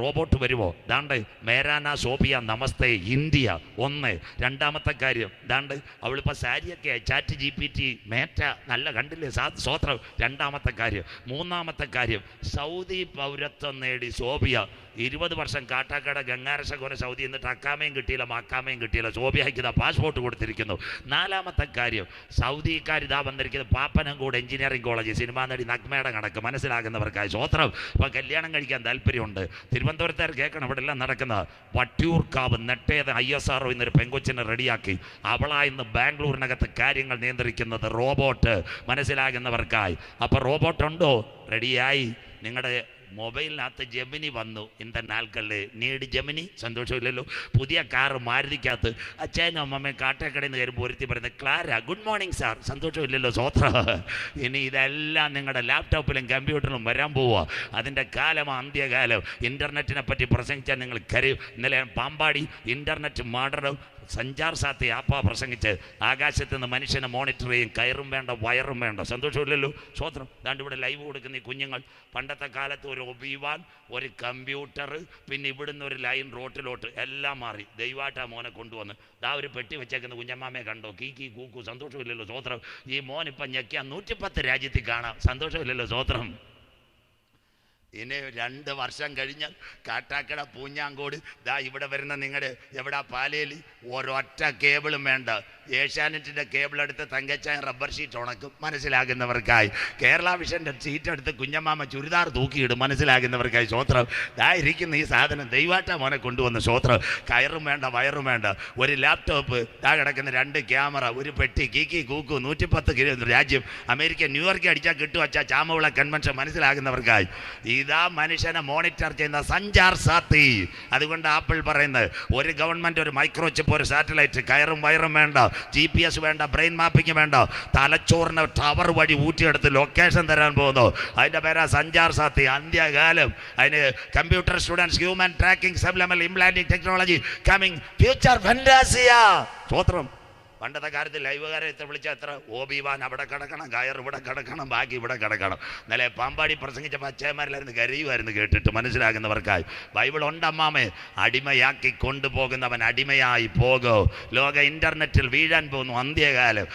Robot വരുമോ? ദാണ്ട് മേരാന Sophia നമസ്തേ India ഒന്ന്. രണ്ടാമത്തെ കാര്യം ദാണ്ട് അവളിപ്പോൾ സാരിയൊക്കെ ചാറ്റ് GPT മേറ്റ നല്ല കണ്ടില്ലേ സ്വോത്രം. രണ്ടാമത്തെ കാര്യം. മൂന്നാമത്തെ കാര്യം സൗദി പൗരത്വം നേടി സോഫിയ 20 വർഷം കാട്ടാക്കട ഗംഗാരശകോന സൗദി എന്നിട്ട് അക്കാമയും കിട്ടിയില്ല മക്കാമയും കിട്ടിയില്ല. സോഫിയയ്ക്ക് ഇതാ പാസ്പോർട്ട് കൊടുത്തിരിക്കുന്നു. നാലാമത്തെ കാര്യം സൗദിക്കാർ ഇതാ വന്നിരിക്കുന്നത് പാപ്പനംകോട് എഞ്ചിനീയറിംഗ് കോളേജ് സിനിമാ നടി നഗ്മയുടെ കണക്ക് മനസ്സിലാകുന്നവർക്കായി സ്വോത്രം. ഇപ്പം കല്യാണം കഴിക്കാൻ താല്പര്യമുണ്ട്. തിരുവനന്തപുരത്തുകാർ കേൾക്കണം ഇവിടെ എല്ലാം നടക്കുന്നത്. വട്ടിയൂർക്കാവ് നെട്ടേത് ISRO എന്നൊരു പെങ്കൊച്ചിനെ റെഡിയാക്കി അവളാ ഇന്ന് ബാംഗ്ലൂരിനകത്ത് കാര്യങ്ങൾ നിയന്ത്രിക്കുന്നത് റോബോട്ട് മനസ്സിലാകുന്നവർക്കായി. അപ്പം റോബോട്ട് ഉണ്ടോ? റെഡിയായി. നിങ്ങളുടെ മൊബൈലിനകത്ത് ജെമിനി വന്നു. ഇന്ന നാൾക്കല്ലേ നീഡ് ജെമിനി. സന്തോഷമില്ലല്ലോ. പുതിയ കാറ് മാരുതിക്കകത്ത് അച്ഛനും അമ്മമ്മയും കാട്ടക്കടയിൽ നിന്ന് കയറുമ്പോൾ ഒരുത്തി പറയുന്നത് ക്ലാര ഗുഡ് മോർണിംഗ് സാർ. സന്തോഷമില്ലല്ലോ സ്വോത്ര. ഇനി ഇതെല്ലാം നിങ്ങളുടെ ലാപ്ടോപ്പിലും കമ്പ്യൂട്ടറിലും വരാൻ പോവുക. അതിൻ്റെ കാലമാണ് അന്ത്യകാലം. ഇൻ്റർനെറ്റിനെ പറ്റി പ്രസംഗിച്ചാൽ നിങ്ങൾ കരയും. ഇന്നലെ പാമ്പാടി ഇൻ്റർനെറ്റ് മാഡറും സഞ്ചാർ സാത്തി ആപ്പാ പ്രസംഗിച്ച് ആകാശത്ത് നിന്ന് മനുഷ്യനെ മോണിറ്റർ ചെയ്യും. കയറും വേണ്ട വയറും വേണ്ട. സന്തോഷമില്ലല്ലോ സ്വോത്രം. ദാണ്ട് ഇവിടെ ലൈവ് കൊടുക്കുന്ന ഈ കുഞ്ഞുങ്ങൾ പണ്ടത്തെ കാലത്ത് ഒരു ഒബിവാൻ ഒരു കമ്പ്യൂട്ടർ പിന്നെ ഇവിടുന്ന് ഒരു ലൈൻ റോട്ടിലോട്ട് എല്ലാം മാറി. ദൈവമായിട്ടാ മോനെ കൊണ്ടുവന്ന് ദാ ഒരു പെട്ടി വെച്ചേക്കുന്ന കുഞ്ഞമ്മാമയെ കണ്ടോ കീ കൂക്കു. സന്തോഷമില്ലല്ലോ സ്വോത്രം. ഈ മോൻ ഇപ്പം ഞെക്കിയാൽ 110 രാജ്യത്തിൽ കാണാം. സന്തോഷമില്ലല്ലോ സ്വോത്രം. ഇനി 2 വർഷം കഴിഞ്ഞാൽ കാട്ടാക്കട പൂഞ്ഞാങ്കോട് ദാ ഇവിടെ വരുന്ന നിങ്ങളുടെ എവിടെ പാലയിൽ ഒരൊറ്റ കേബിളും വേണ്ട. ഏഷ്യാനെറ്റിൻ്റെ കേബിൾ എടുത്ത് തങ്കച്ചായ റബ്ബർ ഷീറ്റ് ഉണക്കും മനസ്സിലാകുന്നവർക്കായി. കേരള വിഷൻ്റെ സീറ്റ് എടുത്ത് കുഞ്ഞമ്മാമ ചുരിദാർ തൂക്കിയിടും മനസ്സിലാകുന്നവർക്കായി. സ്വോത്രം. ദാ ഇരിക്കുന്ന ഈ സാധനം ദൈവാട്ട മോനെ കൊണ്ടുവന്ന് സ്വോത്രം. കയറും വേണ്ട വയറും വേണ്ട. ഒരു ലാപ്ടോപ്പ് ദാ കിടക്കുന്ന 2 ക്യാമറ ഒരു പെട്ടി കീക്കി കൂക്കു 110 രാജ്യം. അമേരിക്ക ന്യൂയോർക്ക് അടിച്ചാൽ കിട്ടും അച്ഛാ ചാമവിള കൺവെൻഷൻ മനസ്സിലാകുന്നവർക്കായി. ഇതാ മനുഷ്യനെ മോണിറ്റർ ചെയ്യുന്ന സഞ്ചാർ സാത്തി. അതുകൊണ്ട് ആപ്പിൾ പറയുന്നത് ഒരു ഗവൺമെൻറ് ഒരു മൈക്രോ ചിപ്പ് ഒരു സാറ്റലൈറ്റ്. കയറും വയറും വേണ്ട. GPS വേണ്ട. ബ്രെയിൻ മാപ്പിംഗ് വേണ്ട. തലച്ചോറിന് ടവർ വഴി ഊറ്റിയെടുത്ത് ലൊക്കേഷൻ തരാൻ പോകുന്നു. അതിൻ്റെ പേരാ സഞ്ചാർ സാത്തി. അന്ത്യകാലം. അതിന് computer students human tracking subliminal implanting technology coming future fantasia. സ്വോത്രം. പണ്ടത്തെ കാലത്ത് ലൈവുകാരെ വിളിച്ചാൽ എത്ര ഓബിവാൻ അവിടെ കിടക്കണം, കയർ ഇവിടെ കിടക്കണം, ബാക്കി ഇവിടെ കിടക്കണം. ഇന്നലെ പാമ്പാടി പ്രസംഗിച്ചപ്പോൾ അച്ഛന്മാരിലായിരുന്നു കരയുമായിരുന്നു കേട്ടിട്ട് മനസ്സിലാകുന്നവർക്കായി. ബൈബിൾ ഉണ്ടമ്മാമേ അടിമയാക്കി കൊണ്ടുപോകുന്നവൻ അടിമയായി പോകോ. ലോക ഇൻ്റർനെറ്റിൽ വീഴാൻ പോകുന്നു അന്ത്യകാലം.